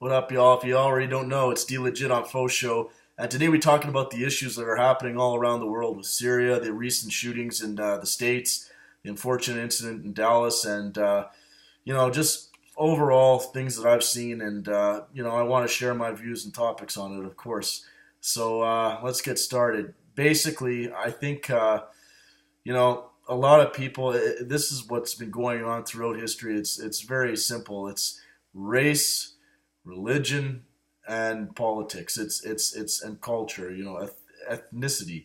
What up, y'all? If you already don't know, it's D Legit on Faux Show. And today we're talking about the issues that are happening all around the world with Syria, the recent shootings in the States, the unfortunate incident in Dallas, and, just overall things that I've seen. And, I want to share my views and topics on it, of course. So let's get started. Basically, I think, a lot of people, this is what's been going on throughout history. It's very simple. It's race, religion, and politics. It's and culture. Ethnicity.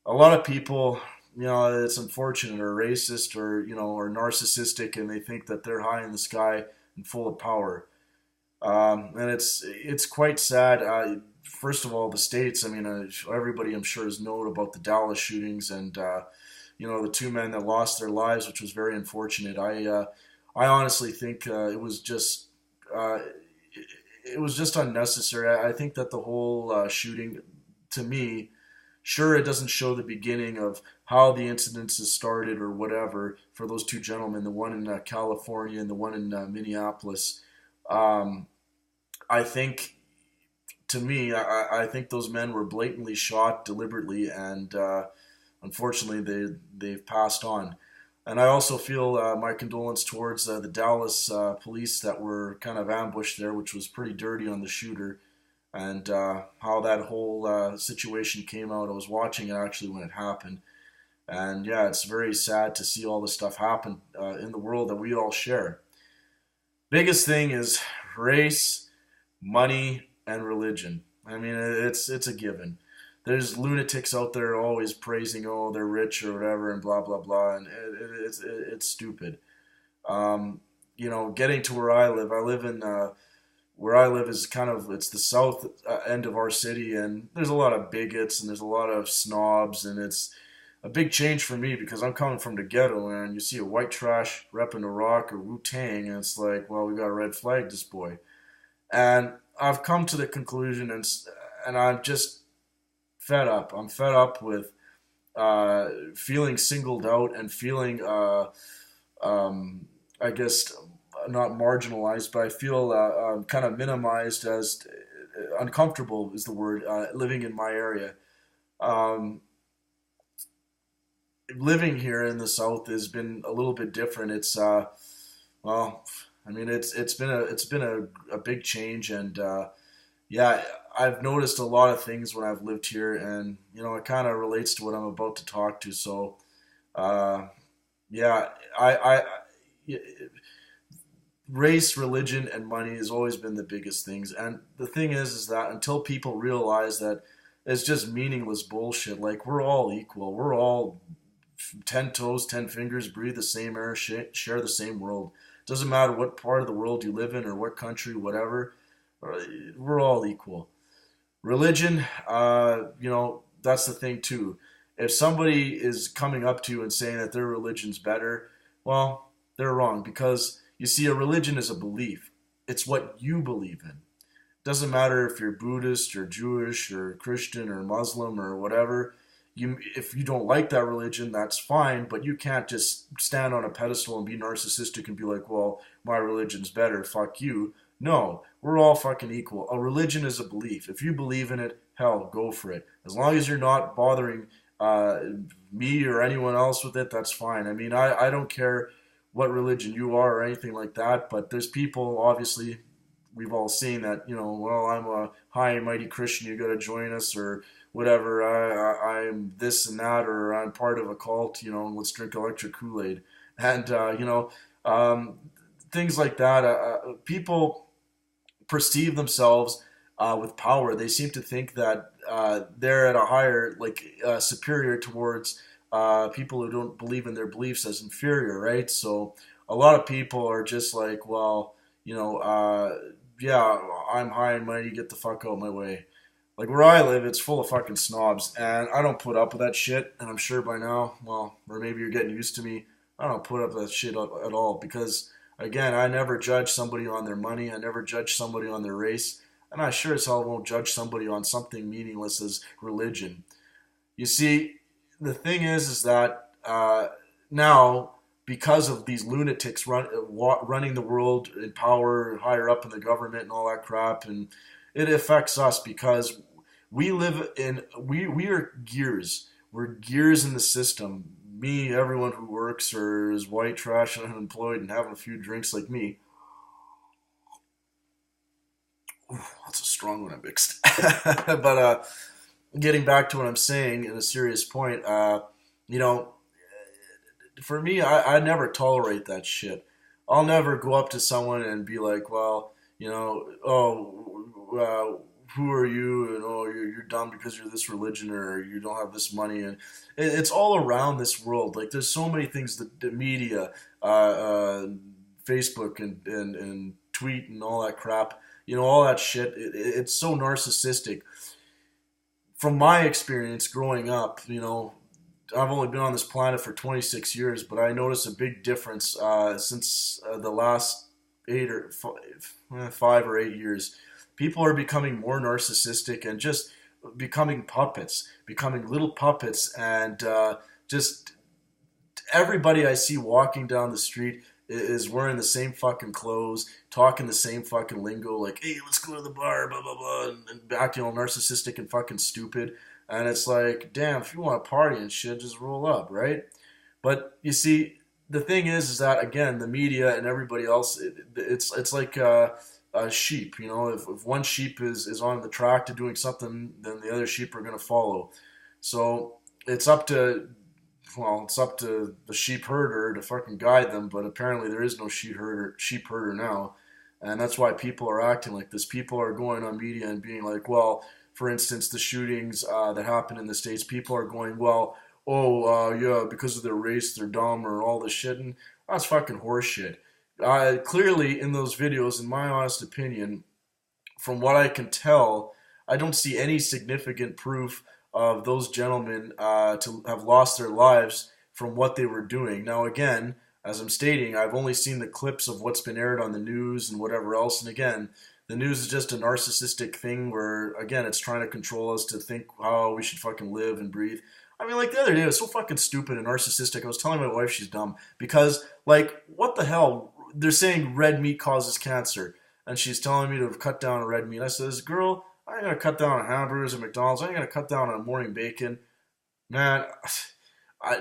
A lot of people, it's unfortunate, are racist or or narcissistic, and they think that they're high in the sky and full of power. And it's quite sad. First of all, the states. I mean, everybody I'm sure has known about the Dallas shootings and the two men that lost their lives, which was very unfortunate. I honestly think uh, it was just unnecessary. I think that the whole shooting, to me, sure, it doesn't show the beginning of how the incidents has started or whatever for those two gentlemen, the one in California and the one in Minneapolis. Um, I think, to me, I think those men were blatantly shot deliberately, and unfortunately, they've passed on. And I also feel my condolence towards the Dallas police that were kind of ambushed there, which was pretty dirty on the shooter, and how that whole situation came out. I was watching it actually when it happened, and yeah, it's very sad to see all this stuff happen in the world that we all share. Biggest thing is race, money, and religion. I mean, it's a given. There's lunatics out there always praising, oh, they're rich or whatever, and blah blah blah, and it's stupid. Getting to where I live in where I live is kind of it's the south end of our city, and there's a lot of bigots and there's a lot of snobs, and it's a big change for me because I'm coming from the ghetto, and you see a white trash repping the Rock or Wu Tang, and it's like, well, we got to red flag this boy, and I've come to the conclusion, and I'm just fed up. I'm fed up with feeling singled out and feeling, I guess, not marginalized, but I feel kind of minimized as uncomfortable is the word, living in my area. Um, Living here in the South has been a little bit different. Well, I mean, it's been a big change, and yeah, I've noticed a lot of things when I've lived here, and it kind of relates to what I'm about to talk to. So, uh, yeah, y- race, religion, and money has always been the biggest things. And the thing is that until people realize that it's just meaningless bullshit. Like we're all equal. We're all 10 toes, 10 fingers, breathe the same air, share the same world. Doesn't matter what part of the world you live in or what country, whatever. uh, We're all equal. Religion, that's the thing too. If somebody is coming up to you and saying that their religion's better, well, they're wrong because you see, a religion is a belief. It's what you believe in. Doesn't matter if you're Buddhist or Jewish or Christian or Muslim or whatever. If you don't like that religion, that's fine, but you can't just stand on a pedestal and be narcissistic and be like, well, my religion's better, fuck you. No, we're all fucking equal. A religion is a belief. If you believe in it, hell, go for it. As long as you're not bothering uh, me or anyone else with it, that's fine. I mean, I don't care what religion you are or anything like that, but there's people, obviously, we've all seen that, well, I'm a high and mighty Christian, you got to join us, or whatever, I'm this and that, or I'm part of a cult, let's drink electric Kool-Aid. And, um, things like that. People perceive themselves with power. They seem to think that they're at a higher, like, superior towards people who don't believe in their beliefs as inferior, right? So a lot of people are just like, well, yeah, I'm high and mighty, get the fuck out of my way. Like where I live, it's full of fucking snobs, and I don't put up with that shit. And I'm sure by now, well, or maybe you're getting used to me. I don't put up with that shit at all because, again, I never judge somebody on their money. I never judge somebody on their race, and I sure as hell won't judge somebody on something meaningless as religion. You see, the thing is that now because of these lunatics running the world in power, higher up in the government, and all that crap, and it affects us because we are gears. We're gears in the system. Me, everyone who works or is white trash and unemployed and having a few drinks like me. Ooh, that's a strong one I mixed. But getting back to what I'm saying in a serious point, you know, for me, I never tolerate that shit. I'll never go up to someone and be like, well, who are you? And oh, you're dumb because you're this religion or you don't have this money. And it's all around this world. Like, there's so many things that the media, Facebook and tweet and all that crap, all that shit, it's so narcissistic. From my experience growing up, I've only been on this planet for 26 years, but I noticed a big difference since the last 5 or 8 years. People are becoming more narcissistic and just becoming puppets, becoming little puppets, and just everybody I see walking down the street is wearing the same fucking clothes, talking the same fucking lingo, like, hey, let's go to the bar, blah, blah, blah, and acting all narcissistic and fucking stupid. And it's like, damn, if you want to party and shit, just roll up, right? But you see, the thing is that, again, the media and everybody else, it's like a sheep. If one sheep is on the track to doing something, then the other sheep are going to follow. So it's up to the sheep herder to fucking guide them, but apparently there is no sheep herder now, and that's why people are acting like this. People are going on media and being like, well, for instance, the shootings that happen in the States, people are going, well, yeah, because of their race, they're dumb or all this shit, and that's fucking horseshit. Clearly, in those videos, in my honest opinion, from what I can tell, I don't see any significant proof of those gentlemen to have lost their lives from what they were doing. Now, again, as I'm stating, I've only seen the clips of what's been aired on the news and whatever else. And again, the news is just a narcissistic thing where, again, it's trying to control us to think how we should fucking live and breathe. I mean, like the other day, it was so fucking stupid and narcissistic. I was telling my wife she's dumb because, like, what the hell? They're saying red meat causes cancer. And she's telling me to cut down on red meat. I says, girl, I ain't gonna cut down on hamburgers at McDonald's. I ain't gonna cut down on morning bacon. Man,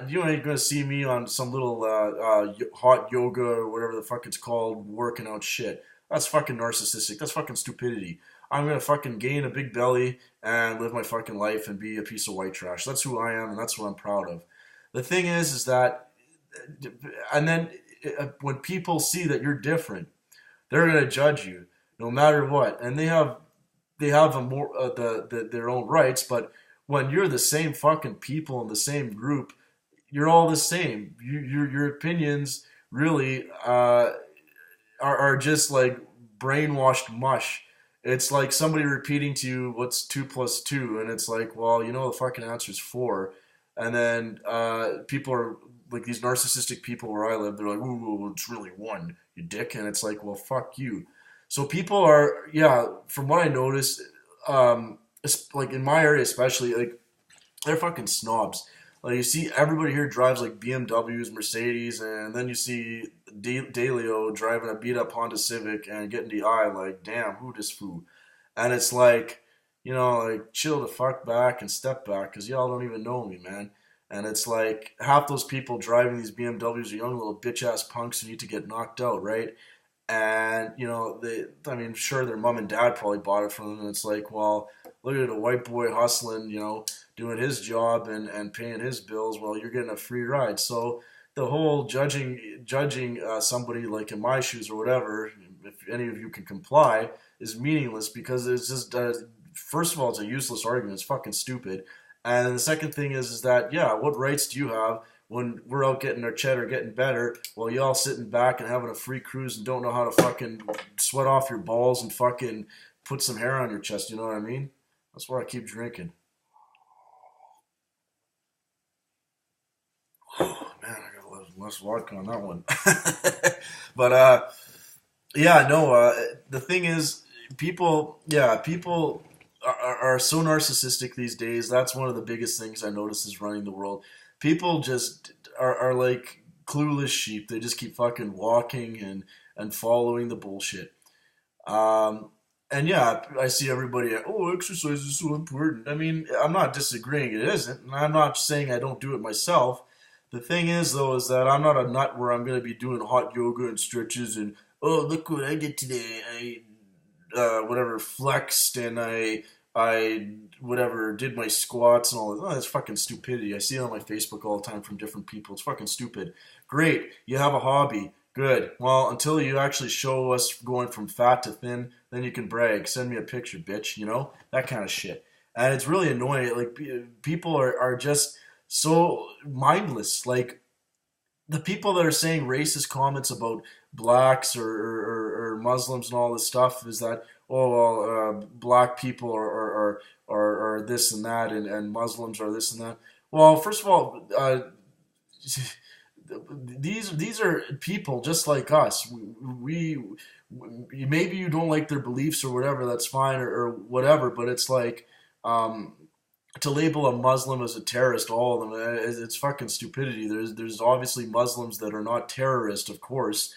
you ain't gonna see me on some little hot yoga or whatever the fuck it's called, working out shit. That's fucking narcissistic. That's fucking stupidity. I'm gonna fucking gain a big belly and live my fucking life and be a piece of white trash. That's who I am and that's what I'm proud of. The thing is that, and then when people see that you're different, they're gonna judge you no matter what, and they have a more their own rights. But when you're the same fucking people in the same group, you're all the same. Your opinions really are just like brainwashed mush. It's like somebody repeating to you what's 2 plus 2, and it's like, well, the fucking answer is 4, and then people are like these narcissistic people where I live. They're like, ooh, it's really 1, you dick, and it's like, well, fuck you. So people are, yeah, from what I noticed, like in my area especially, like they're fucking snobs. Like you see, everybody here drives like BMWs, Mercedes, and then you see Dalio driving a beat up Honda Civic and getting the eye like, damn, who this fool? And it's like, like chill the fuck back and step back because y'all don't even know me, man. And it's like half those people driving these BMWs are young little bitch ass punks who need to get knocked out, right? And I mean, sure, their mom and dad probably bought it from them, and it's like, well, look at a white boy hustling, doing his job and paying his bills while you're getting a free ride. So the whole judging somebody like in my shoes or whatever, if any of you can comply, is meaningless because it's just first of all, it's a useless argument. It's fucking stupid. And the second thing is that, yeah, what rights do you have when we're out getting our cheddar, getting better, while y'all sitting back and having a free cruise and don't know how to fucking sweat off your balls and fucking put some hair on your chest, you know what I mean? That's why I keep drinking. Oh, man, I got less vodka on that one. But, yeah, no, the thing is, people are so narcissistic these days. That's one of the biggest things I notice is running the world. People just are like clueless sheep. They just keep fucking walking and following the bullshit. Um, and yeah, I see everybody, oh, exercise is so important. I mean, I'm not disagreeing it isn't, and I'm not saying I don't do it myself. The thing is, though, is that I'm not a nut where I'm going to be doing hot yoga and stretches and, oh, look what I did today. Whatever, flexed and I whatever, did my squats and all that. Oh, that's fucking stupidity. I see it on my Facebook all the time from different people. It's fucking stupid. Great, you have a hobby. Good. Well, until you actually show us going from fat to thin, then you can brag. Send me a picture, bitch. You know that kind of shit. And it's really annoying. Like people are just so mindless. Like the people that are saying racist comments about blacks or Muslims and all this stuff is that oh well black people are this and that and Muslims are this and that. Well, first of all, these are people just like us. Maybe you don't like their beliefs or whatever. That's fine or whatever. But it's like um, to label a Muslim as a terrorist, all of them, it's fucking stupidity. There's obviously Muslims that are not terrorists, of course,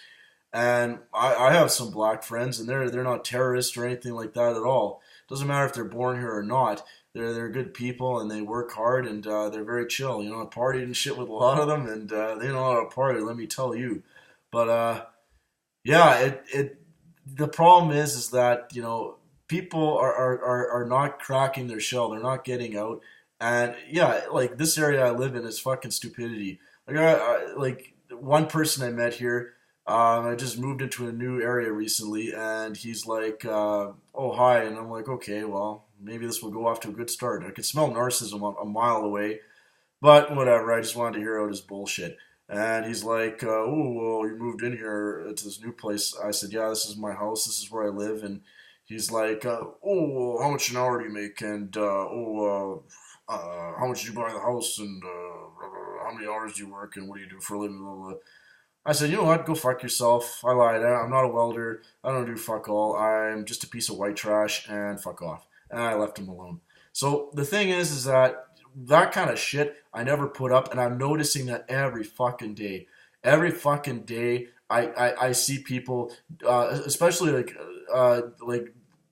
and I have some black friends, and they're not terrorists or anything like that at all. Doesn't matter if they're born here or not. They're good people, and they work hard, and they're very chill. You know, I partied and shit with a lot of them, and they know how to party. Let me tell you. But yeah, it the problem is that people are not cracking their shell. They're not getting out, and yeah, like this area I live in is fucking stupidity. Like like one person I met here. I just moved into a new area recently, and he's like, "Oh hi," and I'm like, "Okay, well maybe this will go off to a good start." I could smell narcissism a mile away, but whatever. I just wanted to hear out his bullshit. And he's like, "Oh, well, you moved in here to this new place." I said, "Yeah, this is my house. This is where I live." And he's like, "Oh, well, how much an hour do you make?" And how much did you buy the house? And how many hours do you work? And what do you do for a living? Blah, blah, blah. I said, "You know what? Go fuck yourself." I lied. I'm not a welder. I don't do fuck all. I'm just a piece of white trash, and fuck off. And I left him alone. So the thing is that that kind of shit I never put up, and I'm noticing that every fucking day. Every fucking day, I see people, especially like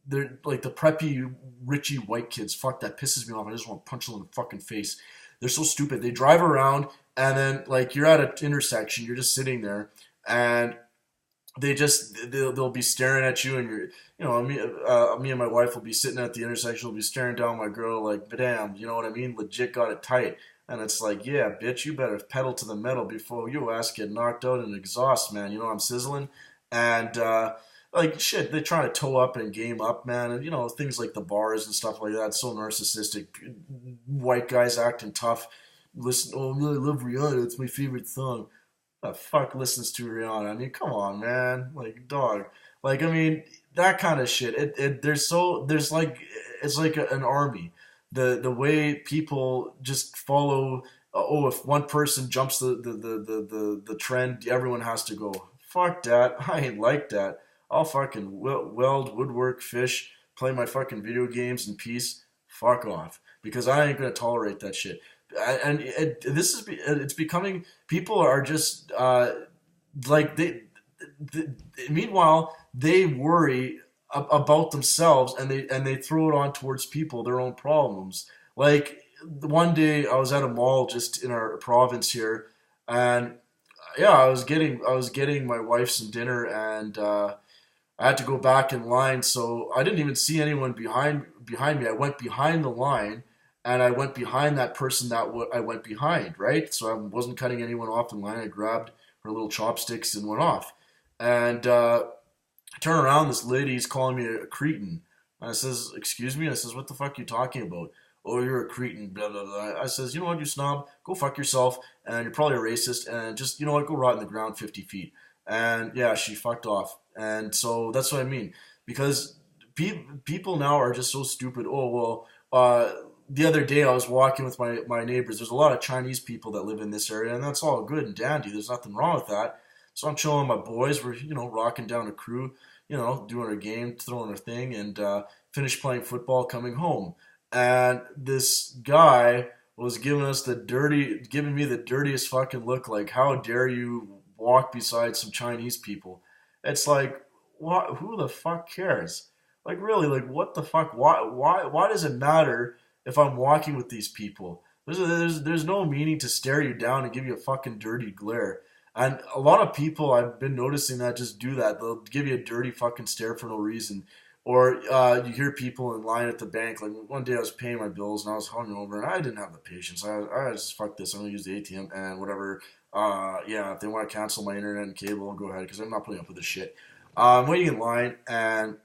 they're like the preppy, richy white kids. Fuck, that pisses me off. I just want to punch them in the fucking face. They're so stupid. They drive around, and then like you're at an intersection, you're just sitting there, and they'll be staring at you, and me and my wife will be sitting at the intersection, we'll be staring down my girl like, damn, you know what I mean, legit got it tight. And it's like, yeah, bitch, you better pedal to the metal before your ass get knocked out in exhaust, man. You know I'm sizzling. And like shit, they try to toe up and game up, man, and things like the bars and stuff like that. So narcissistic. White guys acting tough. Listen, oh, I really love Rihanna. It's my favorite song. The fuck listens to Rihanna? I mean, come on, man. Like, dog. Like, I mean, that kind of shit. There's like, it's like an army. The way people just follow. Oh, if one person jumps the trend, everyone has to go. Fuck that. I ain't like that. I'll fucking weld, woodwork, fish, play my fucking video games in peace. Fuck off. Because I ain't gonna tolerate that shit. And it's becoming, people are just like meanwhile they worry about themselves, and they throw it on towards people, their own problems. Like one day I was at a mall just in our province here, and yeah, I was getting my wife some dinner, and I had to go back in line, so I didn't even see anyone behind me. I went behind the line, and I went behind that person that I went behind, right? So I wasn't cutting anyone off in line. I grabbed her little chopsticks and went off. And I turn around, this lady's calling me a cretin. And I says, "Excuse me?" I says, "What the fuck are you talking about?" "Oh, you're a cretin, blah, blah, blah." I says, "You know what, you snob? Go fuck yourself, and you're probably a racist, and just, you know what, go rot in the ground 50 feet. And yeah, she fucked off. And so that's what I mean. Because people now are just so stupid. Oh, well, the other day I was walking with my neighbors. There's a lot of Chinese people that live in this area, and that's all good and dandy. There's nothing wrong with that. So I'm chilling with my boys. We're, rocking down a crew, doing our game, throwing our thing, and finished playing football, coming home. And this guy was giving me the dirtiest fucking look. Like, how dare you walk beside some Chinese people? It's like, what? Who the fuck cares? Like, really? Like, what the fuck? Why does it matter if I'm walking with these people? There's no meaning to stare you down and give you a fucking dirty glare. And a lot of people I've been noticing that just do that. They'll give you a dirty fucking stare for no reason. Or you hear people in line at the bank. Like one day I was paying my bills and I was hungover and I didn't have the patience. I just fuck this. I'm gonna use the ATM and whatever. Yeah, if they want to cancel my internet and cable, go ahead because I'm not putting up with this shit. I'm waiting in line and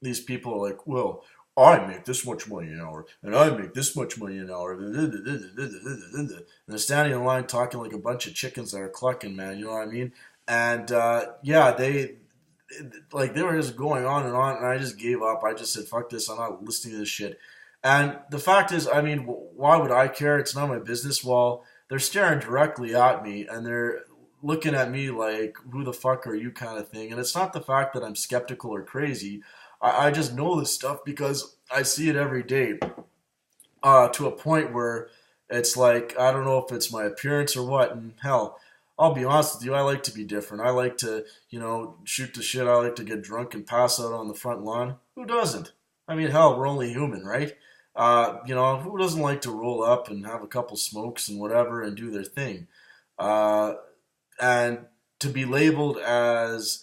these people are like, well, I make this much money an hour, and I make this much money an hour. And they're standing in line talking like a bunch of chickens that are clucking, man. You know what I mean? And yeah, they were just going on, and I just gave up. I just said, fuck this. I'm not listening to this shit. And the fact is, I mean, why would I care? It's not my business. Well, they're staring directly at me, and they're looking at me like, who the fuck are you kind of thing. And it's not the fact that I'm skeptical or crazy. I just know this stuff because I see it every day to a point where it's like, I don't know if it's my appearance or what. And hell, I'll be honest with you, I like to be different. I like to, shoot the shit. I like to get drunk and pass out on the front lawn. Who doesn't? I mean, hell, we're only human, right? Who doesn't like to roll up and have a couple smokes and whatever and do their thing? And to be labeled as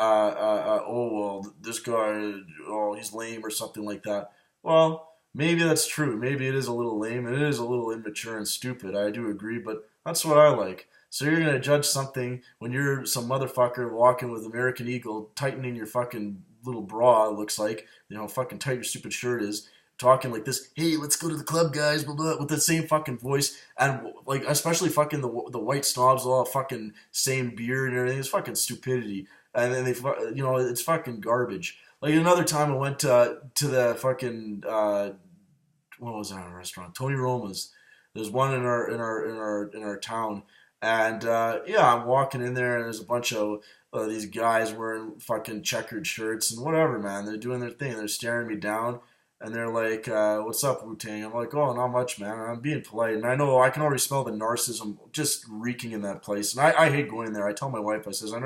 oh well, this guy, oh he's lame or something like that. Well, maybe that's true. Maybe it is a little lame and it is a little immature and stupid. I do agree, but that's what I like. So you're gonna judge something when you're some motherfucker walking with American Eagle, tightening your fucking little bra. It looks like fucking tight your stupid shirt is. Talking like this, hey, let's go to the club, guys, blah, blah, with the same fucking voice, and like especially fucking the white snobs, all fucking same beard and everything. It's fucking stupidity, and then it's fucking garbage. Like another time I went to the fucking what was that restaurant? Tony Roma's. There's one in our town, and yeah, I'm walking in there, and there's a bunch of these guys wearing fucking checkered shirts and whatever, man. They're doing their thing. They're staring me down. And they're like, what's up, Wu-Tang? I'm like, oh, not much, man. I'm being polite. And I know I can already smell the narcissism just reeking in that place. And I hate going in there. I tell my wife, I says, I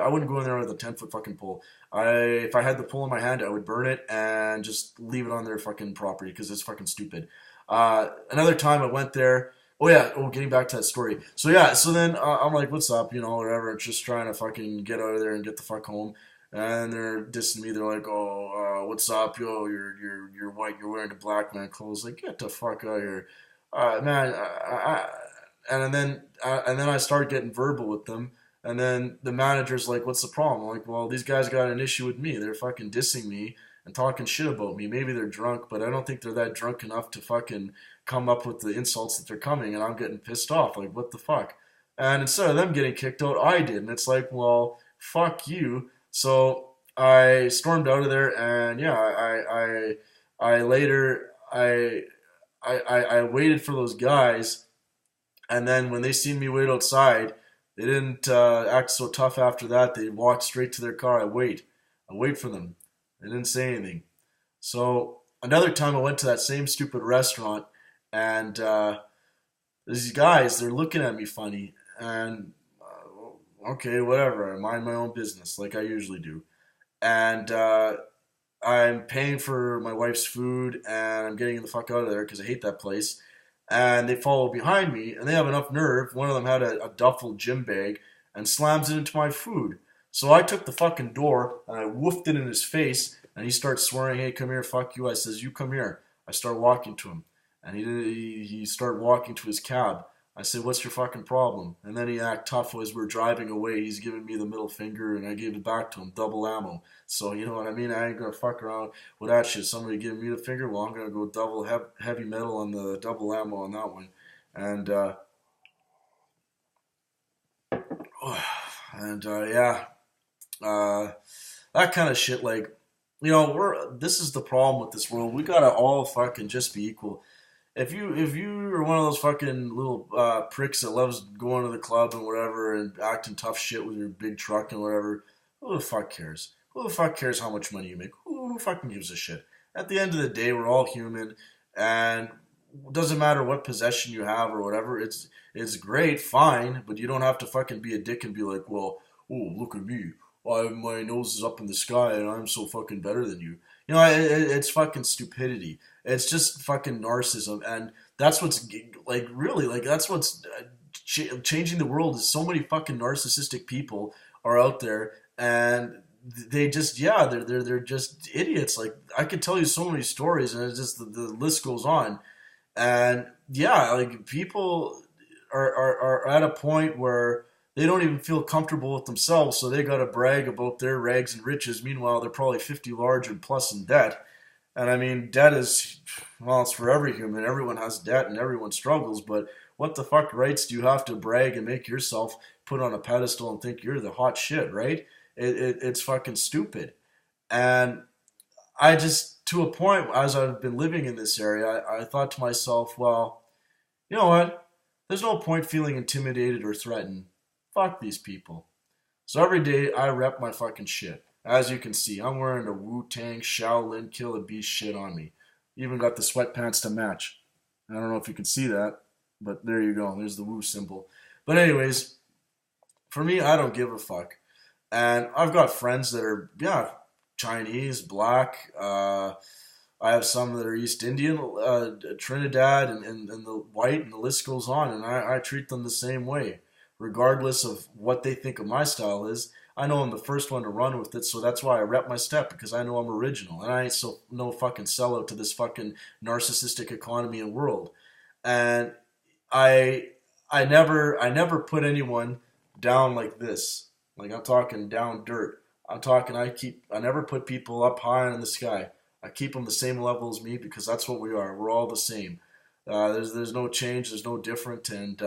wouldn't go in there with a 10-foot fucking pole. If I had the pole in my hand, I would burn it and just leave it on their fucking property because it's fucking stupid. Another time I went there. Oh, yeah. Oh, getting back to that story. So, yeah. So then I'm like, what's up? Whatever. Just trying to fucking get out of there and get the fuck home. And they're dissing me. They're like, "Oh, what's up, yo? You're white. You're wearing the black man clothes. Like, get the fuck out of here, man." And then I start getting verbal with them. And then the manager's like, "What's the problem?" I'm like, "Well, these guys got an issue with me. They're fucking dissing me and talking shit about me. Maybe they're drunk, but I don't think they're that drunk enough to fucking come up with the insults that they're coming. And I'm getting pissed off. Like, what the fuck?" And instead of them getting kicked out, I did. And it's like, well, fuck you. So I stormed out of there, and yeah, I later I waited for those guys, and then when they seen me wait outside, they didn't act so tough after that. They walked straight to their car. I wait for them. They didn't say anything. So another time I went to that same stupid restaurant, and these guys they're looking at me funny, and okay, whatever. I mind my own business like I usually do. And I'm paying for my wife's food and I'm getting the fuck out of there because I hate that place. And they follow behind me and they have enough nerve. One of them had a duffel gym bag and slams it into my food. So I took the fucking door and I woofed it in his face and he starts swearing, "Hey, come here, fuck you." I says, "You come here." I start walking to him and he started walking to his cab. I said, "What's your fucking problem?" And then he act tough as we're driving away. He's giving me the middle finger, and I gave it back to him, double ammo. So you know what I mean? I ain't gonna fuck around with that shit. Somebody giving me the finger, well, I'm gonna go double heavy metal on the double ammo on that one, and yeah, uh, that kind of shit. Like, this is the problem with this world. We gotta all fucking just be equal. If you are one of those fucking little pricks that loves going to the club and whatever and acting tough shit with your big truck and whatever, who the fuck cares? Who the fuck cares how much money you make? Who fucking gives a shit? At the end of the day, we're all human, and doesn't matter what possession you have or whatever. It's great, fine, but you don't have to fucking be a dick and be like, well, oh, look at me. My nose is up in the sky and I'm so fucking better than you. You know, it's fucking stupidity. It's just fucking narcissism, and that's what's like really like that's what's changing the world. Is so many fucking narcissistic people are out there, and they just they're just idiots. Like I could tell you so many stories, and it's just the list goes on. And yeah, like people are at a point where they don't even feel comfortable with themselves, so they got to brag about their rags and riches. Meanwhile, they're probably 50 large and plus in debt. And I mean, debt is, well, it's for every human. Everyone has debt and everyone struggles, but what the fuck rights do you have to brag and make yourself put on a pedestal and think you're the hot shit, right? It's fucking stupid. And I just, to a point, as I've been living in this area, I thought to myself, well, you know what? There's no point feeling intimidated or threatened. Fuck these people. So every day I rep my fucking shit. As you can see, I'm wearing a Wu Tang Shaolin Kill a Beast shit on me. Even got the sweatpants to match. I don't know if you can see that, but there you go. There's the Wu symbol. But anyways, for me, I don't give a fuck. And I've got friends that are, yeah, Chinese, black. I have some that are East Indian, Trinidad, and the white, and the list goes on. And I treat them the same way, regardless of what they think of my style is. I know I'm the first one to run with it, so that's why I rep my step, because I know I'm original, and I ain't so no fucking sellout to this fucking narcissistic economy and world. And I I never put anyone down like this. Like I'm talking down dirt. I'm talking I never put people up high in the sky. I keep them the same level as me because that's what we are. We're all the same. There's no change. There's no different. And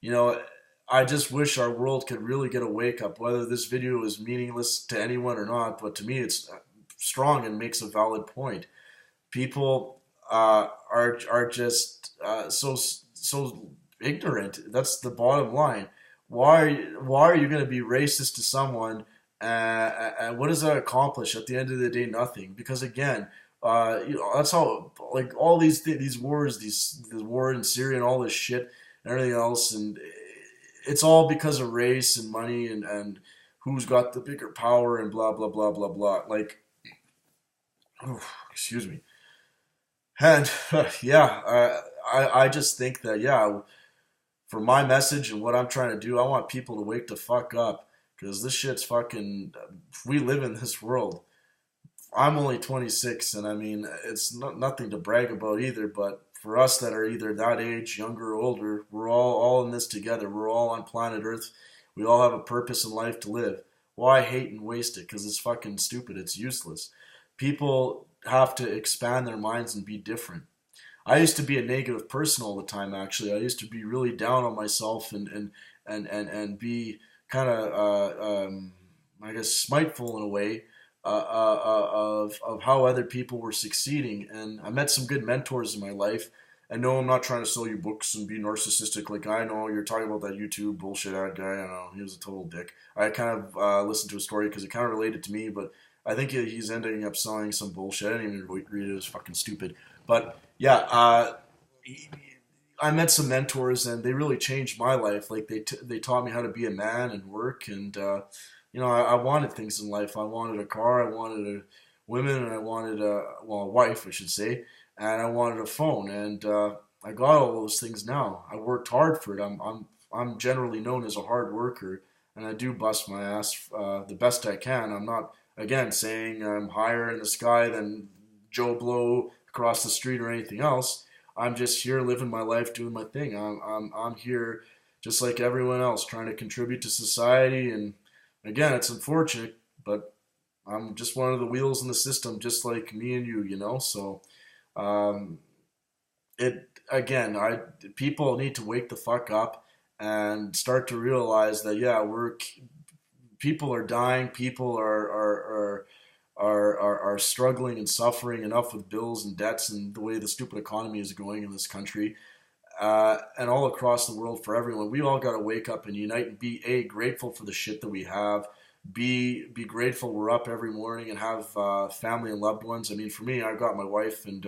you know, I just wish our world could really get a wake up. Whether this video is meaningless to anyone or not, but to me, it's strong and makes a valid point. People are just so ignorant. That's the bottom line. Why are you going to be racist to someone? And what does that accomplish? At the end of the day, nothing. Because again, that's how like all these wars, this war in Syria and all this shit and everything else, and it's all because of race and money and who's got the bigger power and blah blah blah blah blah. Like, oh, excuse me. And yeah, I just think that yeah, for my message and what I'm trying to do, I want people to wake the fuck up because this shit's fucking. We live in this world. I'm only 26, and I mean it's nothing to brag about either. But for us that are either that age, younger or older, we're all in this together. We're all on planet Earth. We all have a purpose in life to live. Why hate and waste it? Because it's fucking stupid. It's useless. People have to expand their minds and be different. I used to be a negative person all the time. Actually, I used to be really down on myself and be kind of I guess spiteful in a way of how other people were succeeding. And I met some good mentors in my life. And no, I'm not trying to sell you books and be narcissistic. Like I know you're talking about that YouTube bullshit ad guy. I know he was a total dick. I kind of listened to a story because it kind of related to me, but I think he's ending up selling some bullshit. I didn't even read it. It was fucking stupid. But yeah, I met some mentors and they really changed my life. Like they taught me how to be a man and work. And you know, I wanted things in life. I wanted a car. I wanted a women, and I wanted a wife, I should say, and I wanted a phone. And I got all those things now. I worked hard for it. I'm generally known as a hard worker, and I do bust my ass the best I can. I'm not again saying I'm higher in the sky than Joe Blow across the street or anything else. I'm just here living my life, doing my thing. I'm here just like everyone else, trying to contribute to society. And again, it's unfortunate, but I'm just one of the wheels in the system, just like me and you know. So um, it again, I people need to wake the fuck up and start to realize that yeah, people are dying, people are struggling and suffering enough with bills and debts and the way the stupid economy is going in this country, and all across the world for everyone. We all got to wake up and unite and be grateful for the shit that we have. be grateful we're up every morning and have family and loved ones. I mean, for me, I've got my wife and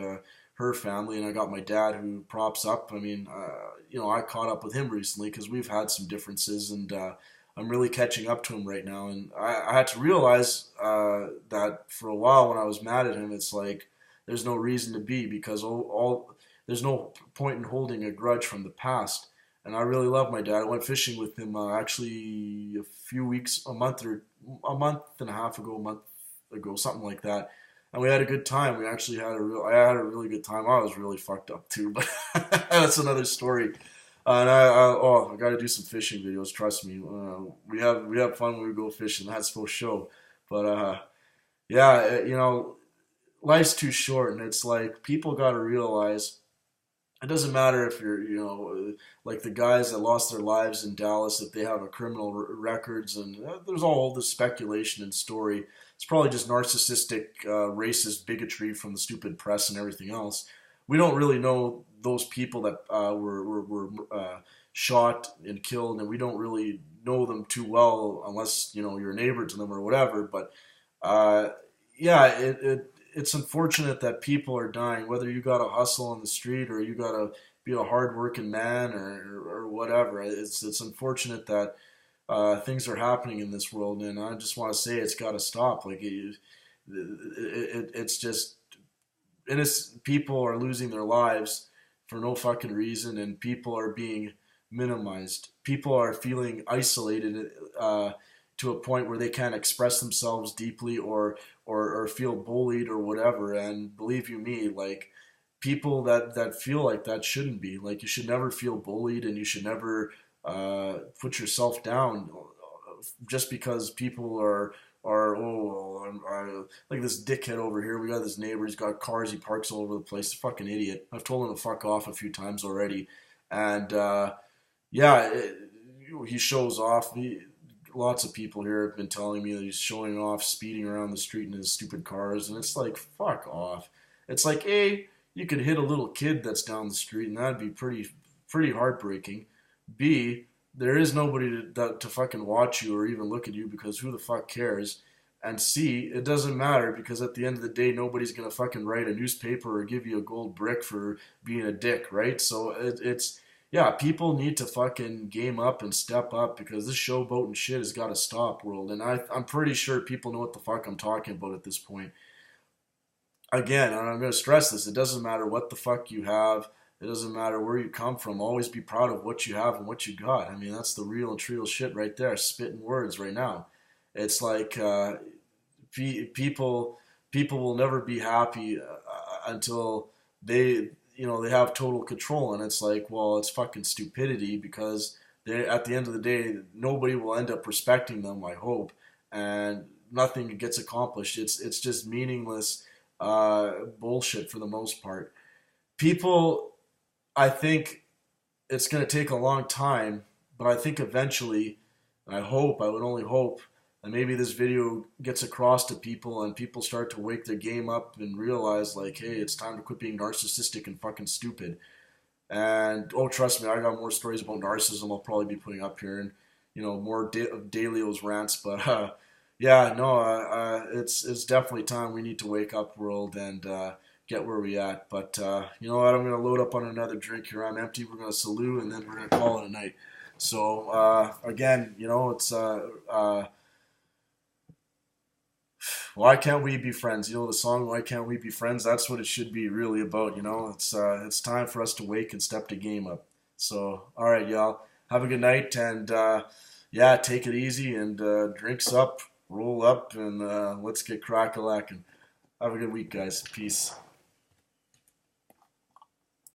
her family, and I got my dad who props up. I mean, I caught up with him recently because we've had some differences, and I'm really catching up to him right now. And I had to realize that for a while when I was mad at him, it's like there's no reason to be, because all there's no point in holding a grudge from the past. And I really love my dad. I went fishing with him actually a few weeks, a month and a half ago, a month ago, something like that. And we had a good time. I had a really good time. I was really fucked up too, but that's another story. And I got to do some fishing videos. Trust me. We have fun when we go fishing. That's for sure. But yeah, life's too short, and it's like people got to realize it doesn't matter if you're, like the guys that lost their lives in Dallas, if they have a criminal records, and there's all this speculation and story. It's probably just narcissistic, racist bigotry from the stupid press and everything else. We don't really know those people that were shot and killed, and we don't really know them too well unless you're a neighbor to them or whatever. But uh, yeah, it's unfortunate that people are dying, whether you got to hustle on the street or you got to be a hardworking man or whatever. It's unfortunate that things are happening in this world, and I just want to say it's got to stop. Like it's just innocent people are losing their lives for no fucking reason, and people are being minimized. People are feeling isolated to a point where they can't express themselves deeply or feel bullied or whatever. And believe you me, like people that feel like that shouldn't be. Like you should never feel bullied, and you should never put yourself down just because people are like this dickhead over here. We got this neighbor. He's got cars. He parks all over the place. Fucking idiot. I've told him to fuck off a few times already, and yeah, he shows off. Lots of people here have been telling me that he's showing off, speeding around the street in his stupid cars, and it's like fuck off. It's like you could hit a little kid that's down the street, and that'd be pretty heartbreaking. B, there is nobody to fucking watch you or even look at you, because who the fuck cares? And C, it doesn't matter, because at the end of the day, nobody's gonna fucking write a newspaper or give you a gold brick for being a dick, right? So it's yeah, people need to fucking game up and step up, because this showboat and shit has got to stop, world. And I'm pretty sure people know what the fuck I'm talking about at this point. Again, and I'm going to stress this, it doesn't matter what the fuck you have. It doesn't matter where you come from. Always be proud of what you have and what you got. I mean, that's the real and true shit right there. Spitting words right now. It's like people will never be happy until they have total control. And it's like, well, it's fucking stupidity, because at the end of the day, nobody will end up respecting them, I hope, and nothing gets accomplished. It's just meaningless bullshit for the most part. People, I think it's going to take a long time, but I think eventually, I would only hope, and maybe this video gets across to people and people start to wake their game up and realize, like, hey, it's time to quit being narcissistic and fucking stupid. And oh, trust me, I got more stories about narcissism I'll probably be putting up here, and more of Dalio's rants. But yeah, no, it's definitely time we need to wake up, world, and get where we at. But you know what? I'm gonna load up on another drink here. I'm empty. We're gonna salute, and then we're gonna call it a night. So again, it's why can't we be friends? The song "Why Can't We Be Friends"? That's what it should be really about. It's time for us to wake and step the game up. So, all right, y'all, have a good night, and yeah, take it easy, and drinks up, roll up, and let's get crack-a-lacking. Have a good week, guys. Peace.